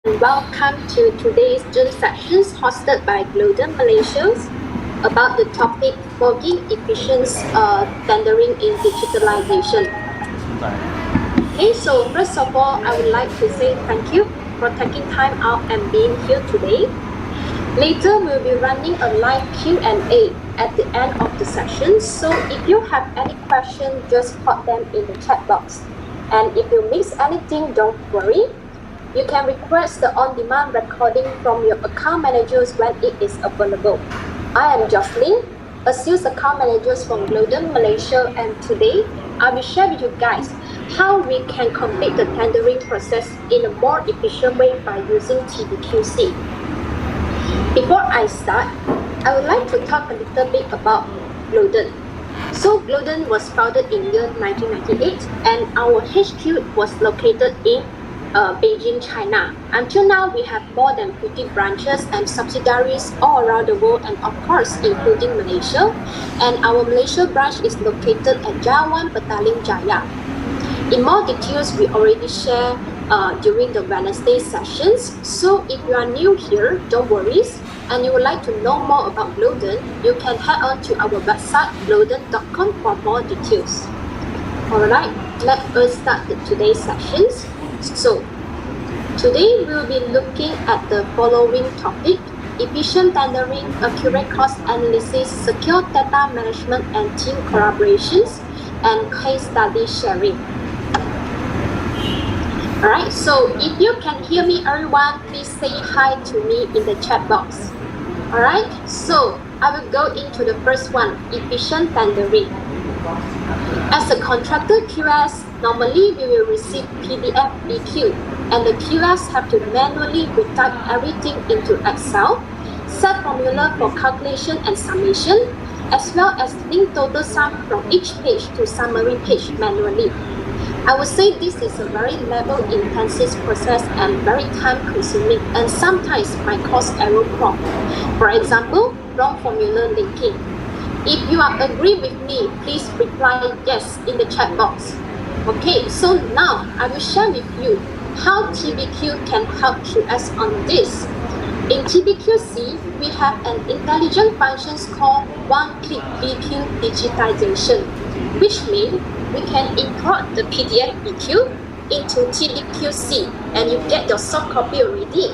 Welcome to today's Zoom sessions hosted by Glodon Malaysia about the topic fogging efficient tendering in digitalization. Okay, so first of all, I would like to say thank you for taking time out and being here today. Later, we'll be running a live Q&A at the end of the session. So if you have any questions, just put them in the chat box. And if you miss anything, don't worry. You can request the on-demand recording from your account managers when it is available. I am Jocelyn, a sales account manager from Glodon Malaysia, and today I will share with you guys how we can complete the tendering process in a more efficient way by using Tbqc. Before I start, I would like to talk a little bit about Glodon. So Glodon was founded in year 1998 and our HQ was located in Beijing, China. Until now, we have more than 50 branches and subsidiaries all around the world, and of course, including Malaysia. And our Malaysia branch is located at Jawan, Petaling Jaya. In more details, we already share during the Wednesday sessions. So if you are new here, don't worry. And you would like to know more about Glodon, you can head on to our website, glodon.com, for more details. Alright, let us start today's sessions. So, today we'll be looking at the following topic: efficient tendering, accurate cost analysis, secure data management and team collaborations, and case study sharing. Alright, so if you can hear me, everyone, please say hi to me in the chat box. Alright, so I will go into the first one, efficient tendering. As a contractor QS, normally we will receive PDF BQ, and the QS have to manually retype everything into Excel, set formula for calculation and summation, as well as link total sum from each page to summary page manually. I would say this is a very labor-intensive process and very time-consuming, and sometimes might cause error prompt. For example, wrong formula linking. If you are agree with me, please reply yes in the chat box. Okay, so now I will share with you how TBQ can help QS on this. In Tbqc, we have an intelligent function called one-click BQ digitization, which means we can import the PDF BQ into Tbqc and you get your soft copy already.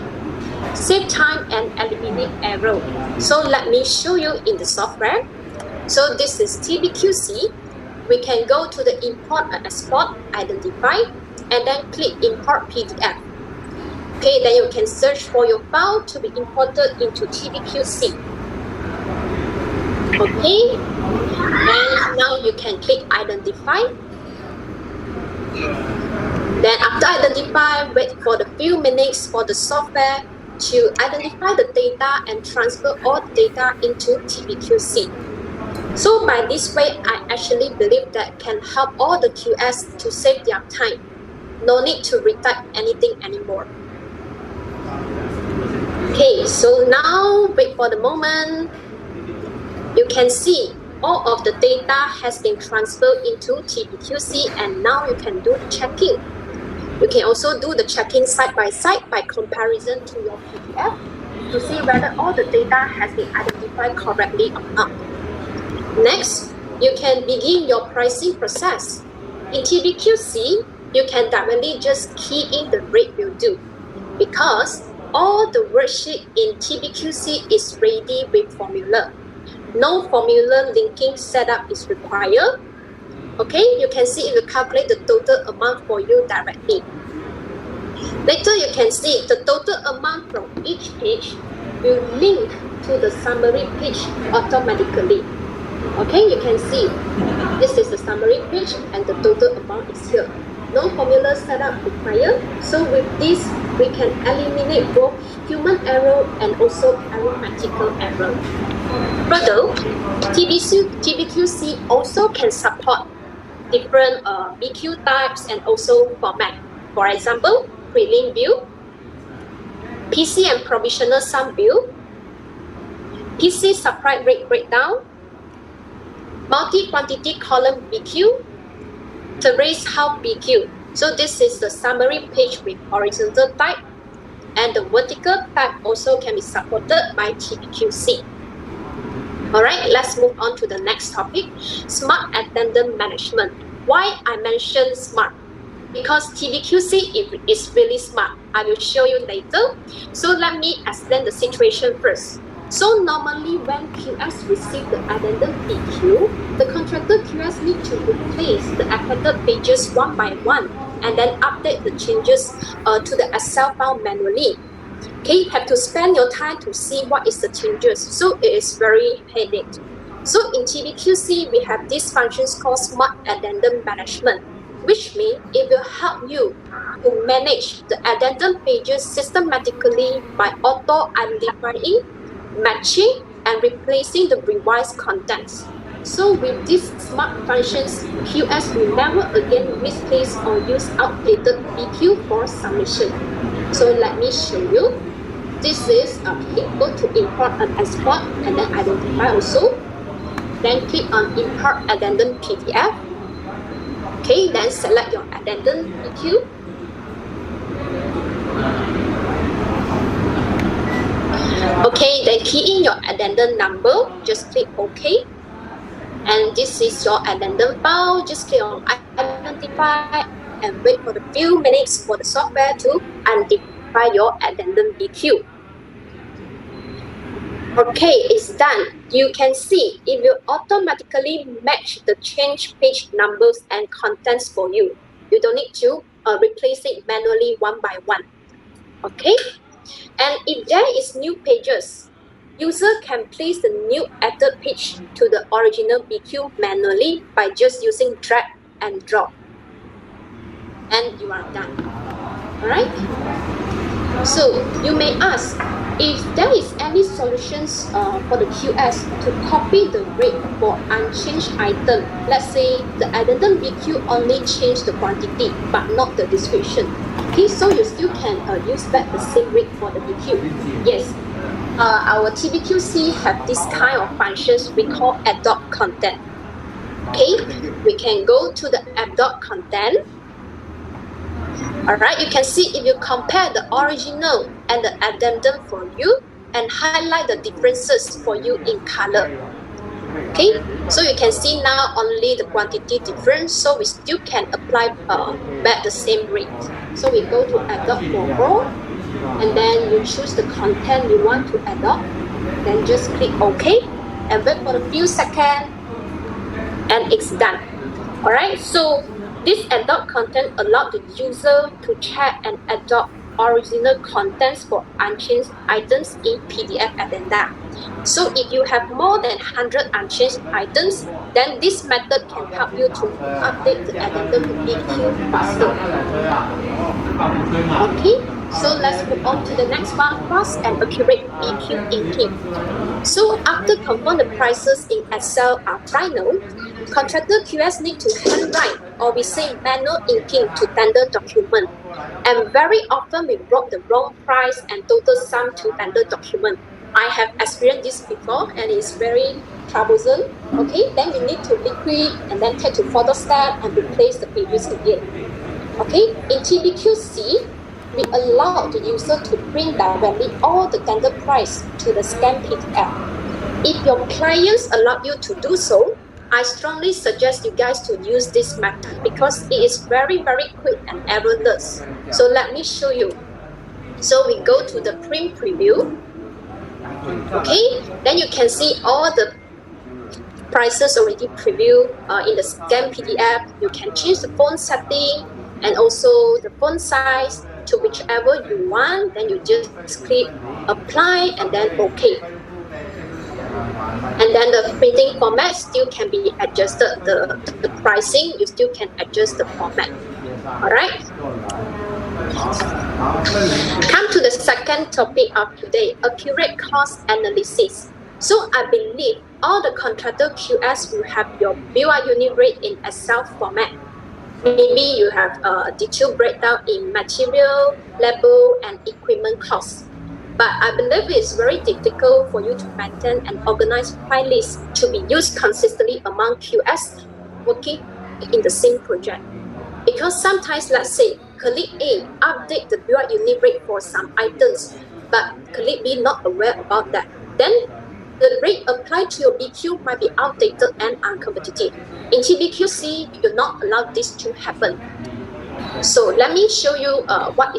Save time and eliminate error. So let me show you in the software. So this is Tbqc. We can go to the import and export, identify, and then click import PDF. Okay, then you can search for your file to be imported into Tbqc. Okay, and now you can click identify. Then after identify, wait for the few minutes for the software to identify the data and transfer all the data into Tbqc. So by this way, I actually believe that can help all the QS to save their time. No need to retype anything anymore. Okay, so now wait for the moment. You can see all of the data has been transferred into Tbqc, and now you can do the checking. You can also do the checking side by side by comparison to your PDF to see whether all the data has been identified correctly or not. Next, you can begin your pricing process. In Tbqc, you can directly just key in the rate you do, because all the worksheet in Tbqc is ready with formula. No formula linking setup is required. Okay, you can see it will calculate the total amount for you directly. Later, you can see the total amount from each page will link to the summary page automatically. Okay, you can see this is the summary page and the total amount is here. No formula setup required. So with this, we can eliminate both human error and also arithmetical error. Further, Tbqc also can support different BQ types and also format. For example, prelim view, PC and provisional sum view, PC supply rate breakdown, multi-quantity column BQ, terrace house BQ. So this is the summary page with horizontal type, and the vertical tab also can be supported by Tbqc. Alright, let's move on to the next topic, smart attendance management. Why I mentioned smart? Because Tbqc is really smart. I will show you later. So let me explain the situation first. So normally when QS receive the addendum PQ, the contractor QS need to replace the affected pages one by one and then update the changes to the Excel file manually. Okay, have to spend your time to see what is the changes. So it is very headache. So in Tbqc, we have these functions called smart addendum management, which means it will help you to manage the addendum pages systematically by auto-identifying, matching, and replacing the revised contents. So with these smart functions, QS will never again misplace or use outdated PQ for submission. So let me show you. This is go to import and export and then identify also. Then click on import addendum PDF. Okay, then select your addendum PQ. Okay, then key in your addendum number, just click OK. And this is your addendum file, just click on identify and wait for a few minutes for the software to identify your addendum PQ. Okay, it's done. You can see it will automatically match the change page numbers and contents for you. You don't need to replace it manually one by one. Okay, and if there is new pages, user can place the new added page to the original PQ manually by just using drag and drop. And you are done. Alright? So you may ask, if there is any solutions for the QS to copy the rate for unchanged item, let's say the addendum BQ only changed the quantity but not the description. Okay, so you still can use back the same rate for the BQ. Yes, our Tbqc have this kind of functions we call add-on content. Okay, we can go to the add-on content. Alright, you can see if you compare the original and the addendum for you and highlight the differences for you in color. Okay, so you can see now only the quantity difference, so we still can apply back the same rate. So we go to adopt for all, and then you choose the content you want to adopt, then just click OK and wait for a few seconds and it's done. Alright, so this adopt content allows the user to check and adopt original contents for unchanged items in PDF addenda. So if you have more than 100 unchanged items, then this method can help you to update the addendum to BQ faster. Okay, so let's move on to the next one, fast and accurate BQ inking. So after confirm the prices in Excel are final, contractor QS need to handwrite or we say manual inking to tender document. And very often we wrote the wrong price and total sum to tender document. I have experienced this before and it's very troublesome. Okay, then we need to liquid and then take to photo step and replace the pages again. Okay, in Tbqc, we allow the user to print directly all the tender price to the scanned PDF. If your clients allow you to do so, I strongly suggest you guys to use this method because it is very quick and errorless. So let me show you. So we go to the print preview. Okay, then you can see all the prices already previewed in the scanned PDF. You can change the font setting and also the font size to whichever you want. Then you just click apply and then OK. And then the printing format still can be adjusted. The pricing, you still can adjust the format. Alright. Come to the second topic of today, accurate cost analysis. So I believe all the contractor QS will have your BOI unit rate in Excel format. Maybe you have a detailed breakdown in material, labor, and equipment costs. But I believe it's very difficult for you to maintain an organized price list to be used consistently among QS working in the same project. Because sometimes, let's say, colleague A update the build-up unit rate for some items, but colleague B not aware about that, then the rate applied to your BQ might be outdated and uncompetitive. In Tbqc, you do not allow this to happen. So let me show you what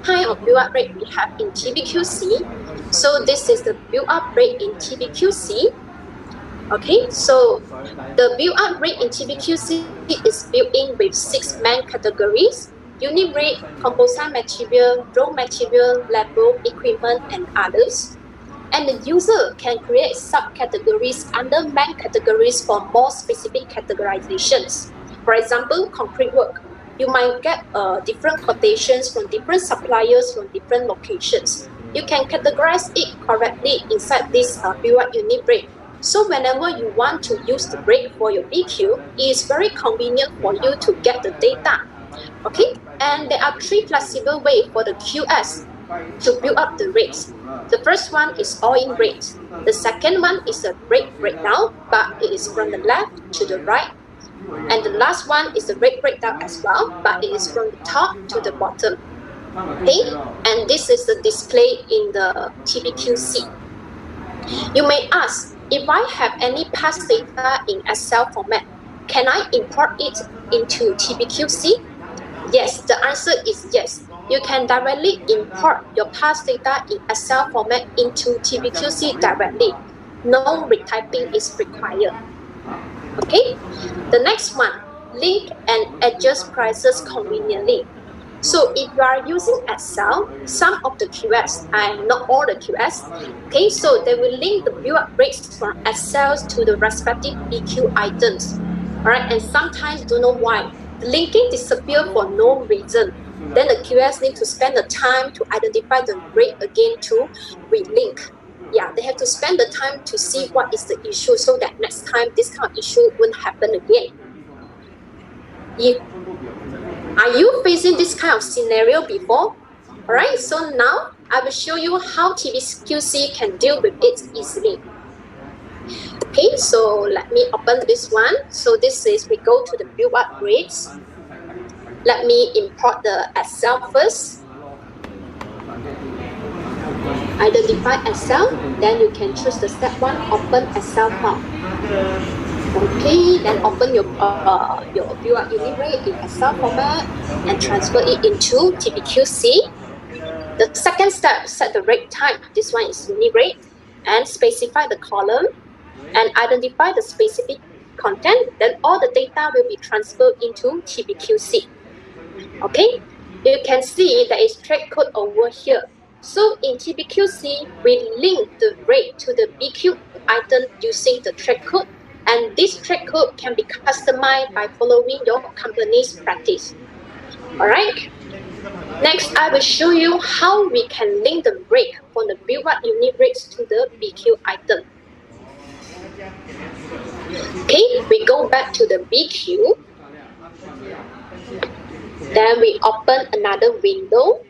kind of build-up rate we have in Tbqc. So this is the build-up rate in Tbqc. Okay, so the build-up rate in Tbqc is built in with 6 main categories: unit rate, composite material, raw material, label, equipment, and others. And the user can create subcategories under main categories for more specific categorizations. For example, concrete work. You might get different quotations from different suppliers from different locations. You can categorize it correctly inside this build-up unit rate. So whenever you want to use the rate for your BQ, it is very convenient for you to get the data. Okay, and there are 3 flexible ways for the QS to build up the rates. The first one is all-in rate. The second one is a rate breakdown, but it is from the left to the right. And the last one is the rate breakdown as well, but it is from the top to the bottom. Okay, and this is the display in the Tbqc. You may ask, if I have any past data in Excel format, can I import it into Tbqc? Yes, the answer is yes. You can directly import your past data in Excel format into Tbqc directly. No retyping is required. Okay, the next one, link and adjust prices conveniently. So if you are using Excel, some of the QS, and not all the QS, okay, so they will link the build-up rates from Excel to the respective BQ items. Alright, and sometimes don't know why. The linking disappears for no reason. Then the QS need to spend the time to identify the rate again to relink. Yeah, they have to spend the time to see what is the issue so that next time this kind of issue won't happen again. Are you facing this kind of scenario before? Alright, so now I will show you how Tbqc can deal with it easily. Okay, so let me open this one. So this is, we go to the build-up rates. Let me import the Excel first. Identify Excel, then you can choose the step 1, open Excel file. Okay, then open your build-up unit rate in Excel format and transfer it into Tbqc. The second step, set the rate type. This one is unit rate, and specify the column and identify the specific content. Then all the data will be transferred into Tbqc. Okay, you can see there is track code over here. So in Tbqc, we link the rate to the BQ item using the track code, and this track code can be customized by following your company's practice. Alright, next I will show you how we can link the rate from the build-up unit rates to the BQ item. Okay, we go back to the BQ. Then we open another window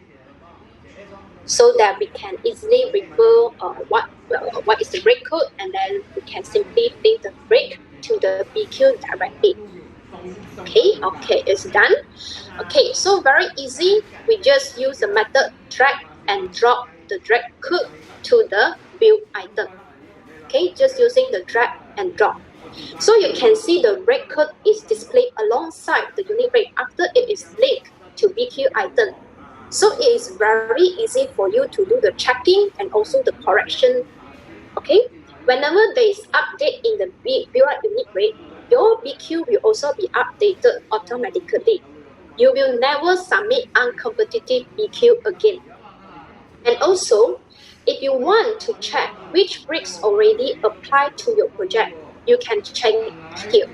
so that we can easily refer what is the rate code, and then we can simply link the rate to the BQ directly. Okay, it's done. Okay, so very easy. We just use the method drag and drop the drag code to the build item. Okay, just using the drag and drop. So you can see the rate code is displayed alongside the unit rate after it is linked to BQ item. So it is very easy for you to do the checking and also the correction. Okay, whenever there is update in the build-up unit rate, your BQ will also be updated automatically. You will never submit uncompetitive BQ again. And also, if you want to check which rates already applied to your project, you can check here.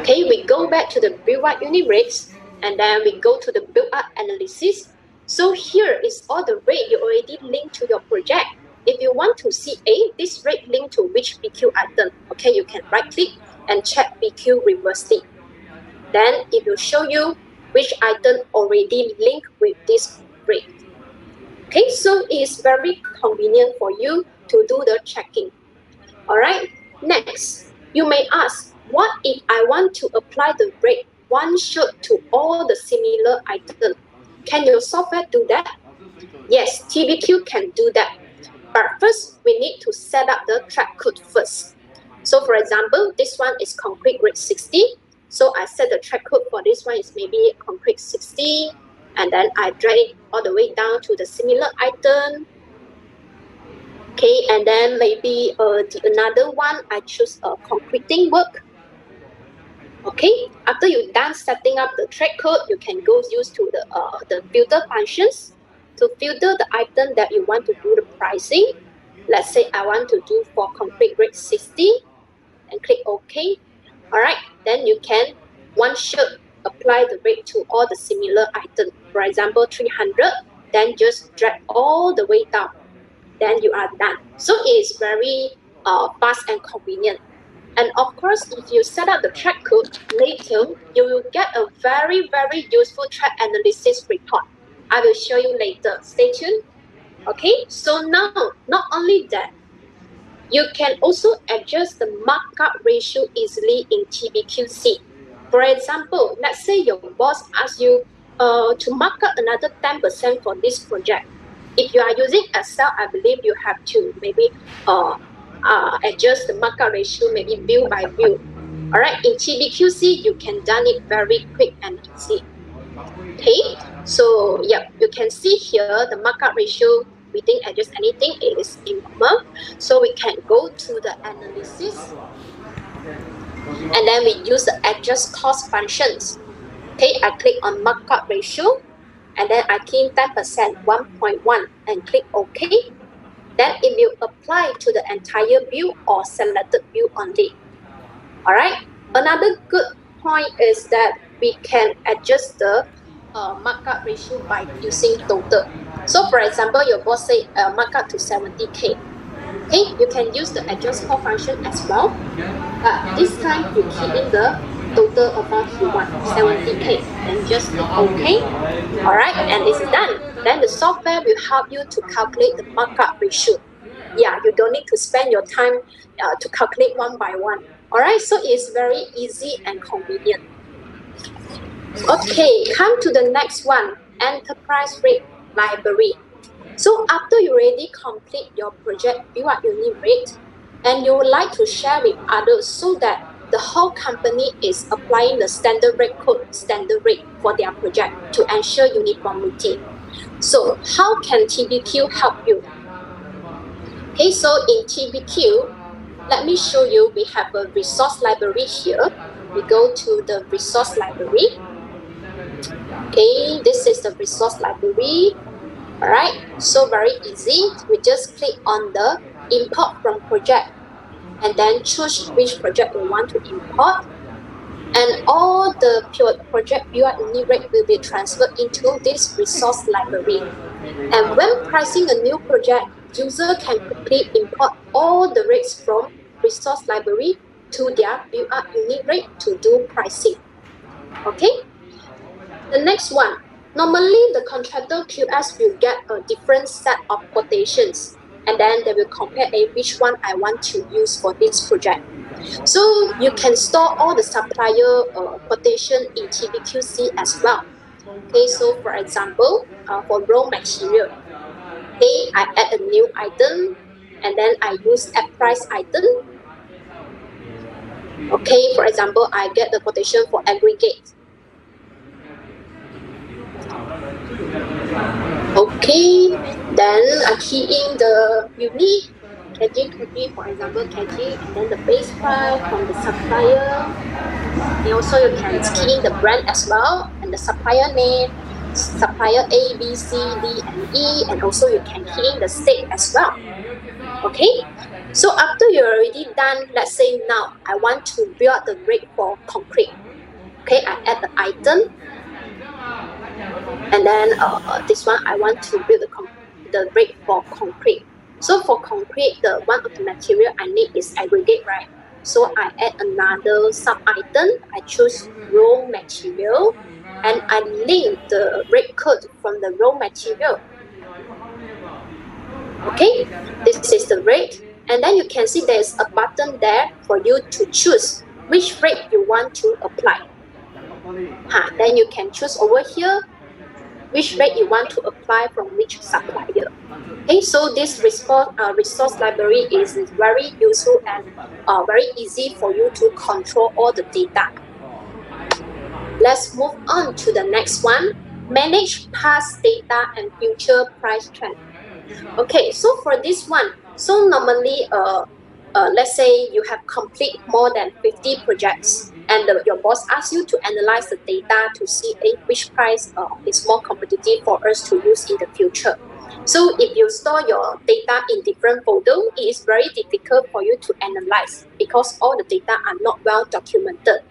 Okay, we go back to the build-up unit rates, and then we go to the build-up analysis. So here is all the rate you already linked to your project. If you want to see this rate linked to which BQ item, okay, you can right-click and check BQ reversely. Then it will show you which item already linked with this rate. Okay, so it is very convenient for you to do the checking. Alright, next, you may ask, what if I want to apply the rate one shot to all the similar items. Can your software do that? Yes, TBQ can do that. But first, we need to set up the track code first. So for example, this one is concrete grade 60. So I set the track code for this one is maybe concrete 60. And then I drag it all the way down to the similar item. Okay, and then maybe another one, I choose a concreting work. Okay, after you're done setting up the track code, you can go use to the filter functions to filter the item that you want to do the pricing. Let's say I want to do for concrete grade 60 and click OK. All right, then you can one shot apply the rate to all the similar items. For example, 300, then just drag all the way down. Then you are done. So it's very fast and convenient. And of course, if you set up the track code later, you will get a very, very useful track analysis report. I will show you later. Stay tuned. Okay, so now, not only that, you can also adjust the markup ratio easily in Tbqc. For example, let's say your boss asks you to mark up another 10% for this project. If you are using Excel, I believe you have to maybe adjust the markup ratio, maybe view by view. All right, in Tbqc, you can done it very quick and easy. Okay, so yeah, you can see here the markup ratio. We didn't adjust anything, it is normal. So we can go to the analysis and then we use the adjust cost functions. Okay, I click on markup ratio and then I key in 10%, 1.1 and click OK. Then it will apply to the entire view or selected view only. All right, another good point is that we can adjust the markup ratio by using total. So for example, your boss say markup to 70K. Okay, you can use the adjust call function as well. But this time you key in the total amount you want, 70K, and just click OK. All right, and it's done. Then the software will help you to calculate the markup ratio. Yeah, you don't need to spend your time to calculate one by one. All right, so it's very easy and convenient. Okay, come to the next one, enterprise rate library. So after you already complete your project build-up unit rate, and you would like to share with others so that the whole company is applying the standard rate code, standard rate for their project to ensure uniformity. So how can TBQ help you? Okay, so in TBQ, let me show you, we have a resource library here. We go to the resource library. Okay, this is the resource library. All right, so very easy. We just click on the import from project and then choose which project we want to import. And all the project build-up unit rate will be transferred into this resource library. And when pricing a new project, user can quickly import all the rates from resource library to their build-up unit rate to do pricing. Okay. The next one. Normally, the contractor QS will get a different set of quotations, and then they will compare which one I want to use for this project. So you can store all the supplier quotation in Tbqc as well. Okay, so for example, for raw material, okay, I add a new item, and then I use add price item. Okay, for example, I get the quotation for aggregate. Okay, then I key in the unit, kg, for example, kg, and then the base price from the supplier. And also you can key in the brand as well, and the supplier name, supplier A, B, C, D, and E, and also you can key in the state as well. Okay, so after you're already done, let's say now I want to build the rate for concrete. Okay, I add the item. And then this one I want to build the rate for concrete. So for concrete, the one of the material I need is aggregate, right? So I add another sub item. I choose raw material and I link the rate code from the raw material. Okay, this is the rate. And then you can see there's a button there for you to choose which rate you want to apply. Then you can choose over here which rate you want to apply from which supplier. Okay, so this resource library is very useful and very easy for you to control all the data. Let's move on to the next one. Manage past data and future price trend. Okay, so for this one, so normally, let's say you have complete more than 50 projects and your boss asks you to analyze the data to see which price is more competitive for us to use in the future. So if you store your data in different folders, it is very difficult for you to analyze because all the data are not well documented.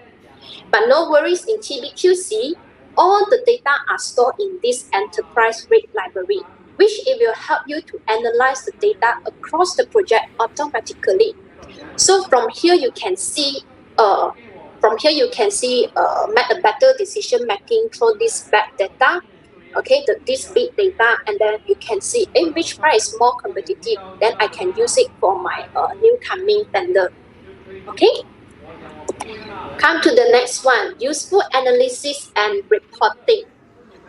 But no worries, in Tbqc, all the data are stored in this enterprise rate library, which it will help you to analyze the data across the project automatically. So from here you can see make a better decision making through this back data. Okay, this big data, and then you can see which price is more competitive. Then I can use it for my new coming tender. Okay. Come to the next one, useful analysis and reporting.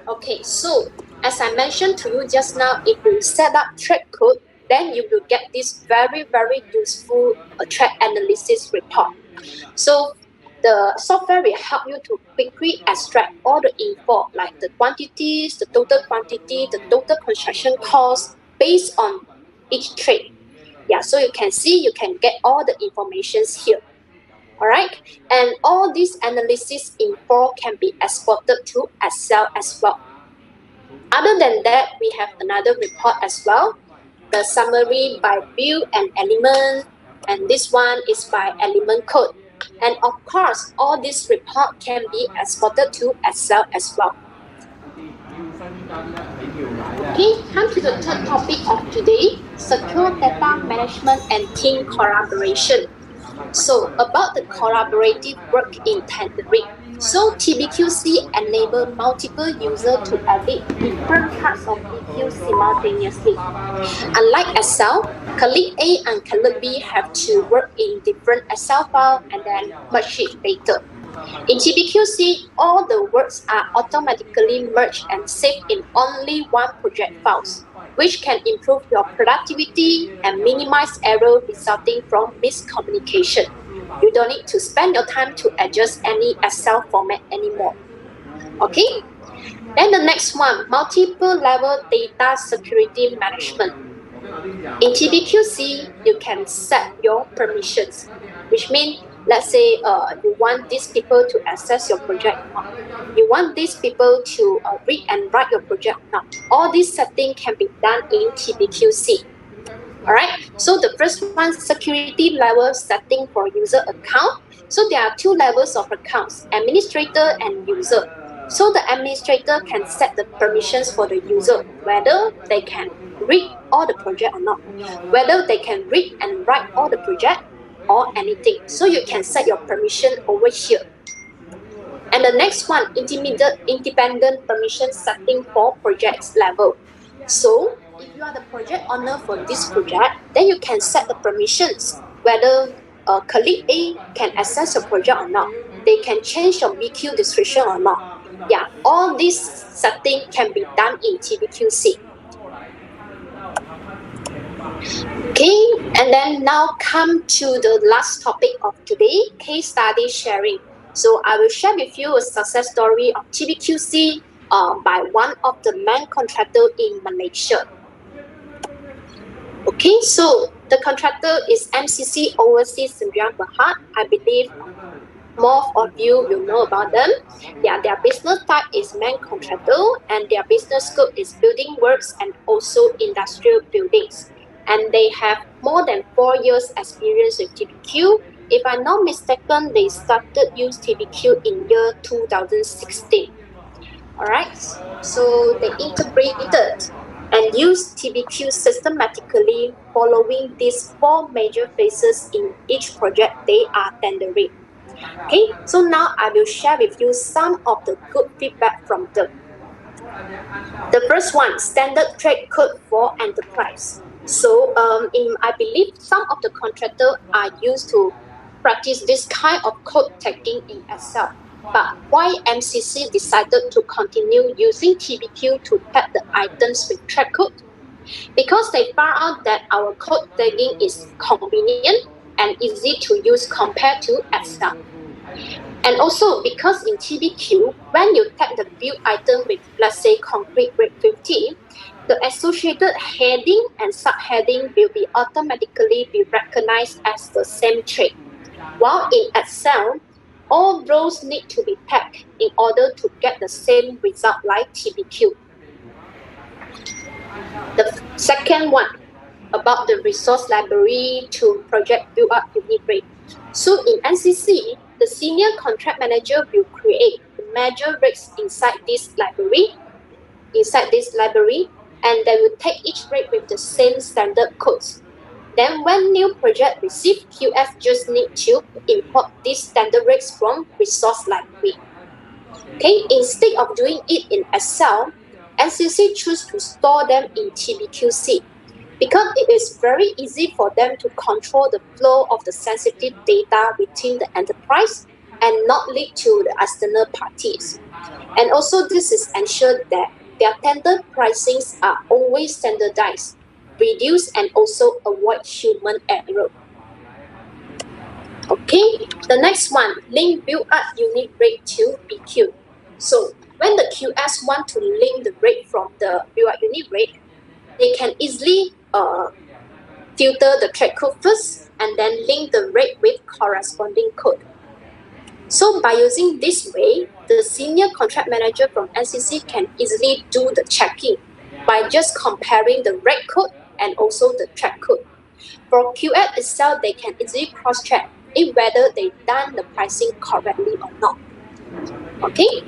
Okay, so as I mentioned to you just now, if you set up trade code, then you will get this very, very useful trade analysis report. So the software will help you to quickly extract all the info, like the quantities, the total quantity, the total construction cost based on each trade. Yeah, so you can see, you can get all the informations here. All right, and all this analysis info can be exported to Excel as well. Other than that, we have another report as well, the summary by view and element, and this one is by element code. And of course, all this report can be exported to Excel as well. Okay, come to the third topic of today, secure data management and team collaboration. So about the collaborative work in tendering. So Tbqc enable multiple users to edit different parts of BQ simultaneously. Unlike Excel, colleague A and colleague B have to work in different Excel files and then merge it later. In Tbqc, all the works are automatically merged and saved in only one project files, which can improve your productivity and minimize error resulting from miscommunication. You don't need to spend your time to adjust any Excel format anymore. Okay? Then the next one, multiple level data security management. In Tbqc, you can set your permissions, which means, let's say you want these people to access your project now. You want these people to read and write your project now. All these settings can be done in Tbqc. All right, so the first one, security level setting for user account. So there are two levels of accounts, administrator and user. So the administrator can set the permissions for the user, whether they can read all the project or not, whether they can read and write all the project or anything. So you can set your permission over here. And the next one, independent permission setting for projects level. So if you are the project owner for this project, then you can set the permissions, whether colleague A can access your project or not. They can change your BQ description or not. Yeah, all these settings can be done in Tbqc. Okay, and then now come to the last topic of today, case study sharing. So I will share with you a success story of Tbqc by one of the main contractor in Malaysia. Okay, so the contractor is MCC Overseas Sdn Bhd. I believe more of you will know about them. Yeah, their business type is main contractor and their business scope is building works and also industrial buildings. And they have more than 4 years experience with TBQ. If I'm not mistaken, they started use TBQ in year 2016. Alright, so they integrated and use TBQ systematically following these 4 major phases in each project they are tendering. Okay, so now I will share with you some of the good feedback from them. The first one, standard trade code for enterprise. So I believe some of the contractors are used to practice this kind of code tagging in Excel. But why MCC decided to continue using TBQ to tag the items with track code? Because they found out that our code tagging is convenient and easy to use compared to Excel. And also because in TBQ, when you tag the build item with, let's say, concrete grade 50, the associated heading and subheading will be automatically be recognized as the same trait. While in Excel, all rows need to be tagged in order to get the same result like TBQ. The second one, about the resource library to project build up unit rate. So in NCC, the senior contract manager will create measure rates inside this library, and they will take each rate with the same standard codes. Then when new project receive, QF just need to import these standard rates from resource library. Okay, instead of doing it in Excel, NCC choose to store them in Tbqc because it is very easy for them to control the flow of the sensitive data within the enterprise and not lead to the external parties. And also this is ensured that their tender pricings are always standardized, reduce and also avoid human error. Okay, the next one, link build up unit rate to BQ. So when the QS want to link the rate from the build up unit rate, they can easily filter the track code first and then link the rate with corresponding code. So by using this way, the senior contract manager from NCC can easily do the checking by just comparing the rate code and also the track code. For QF itself, they can easily cross-check if whether they done the pricing correctly or not. Okay.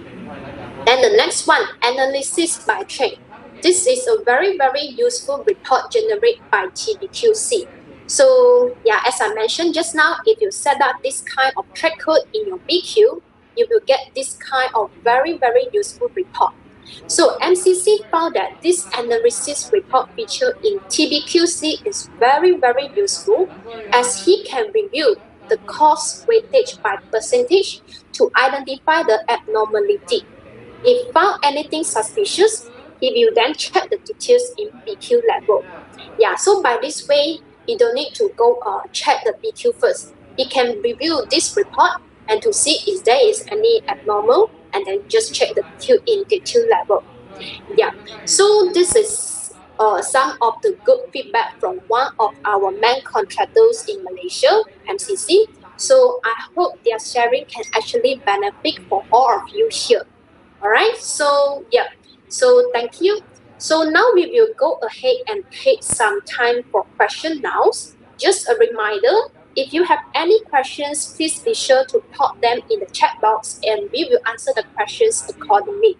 Then the next one, analysis by trade. This is a very, very useful report generated by Tbqc. So yeah, as I mentioned just now, if you set up this kind of track code in your BQ, you will get this kind of very, very useful report. So MCC found that this analysis report feature in Tbqc is very, very useful as he can review the cost weightage by percentage to identify the abnormality. If found anything suspicious, he will then check the details in BQ level. Yeah, so by this way, he don't need to go check the BQ first. He can review this report and to see if there is any abnormal and then just check the BQ in detail level. Yeah, so this is some of the good feedback from one of our main contractors in Malaysia, MCC. So I hope their sharing can actually benefit for all of you here. Alright, so yeah, so thank you. So now we will go ahead and take some time for question now. Just a reminder, if you have any questions, please be sure to pop them in the chat box and we will answer the questions accordingly.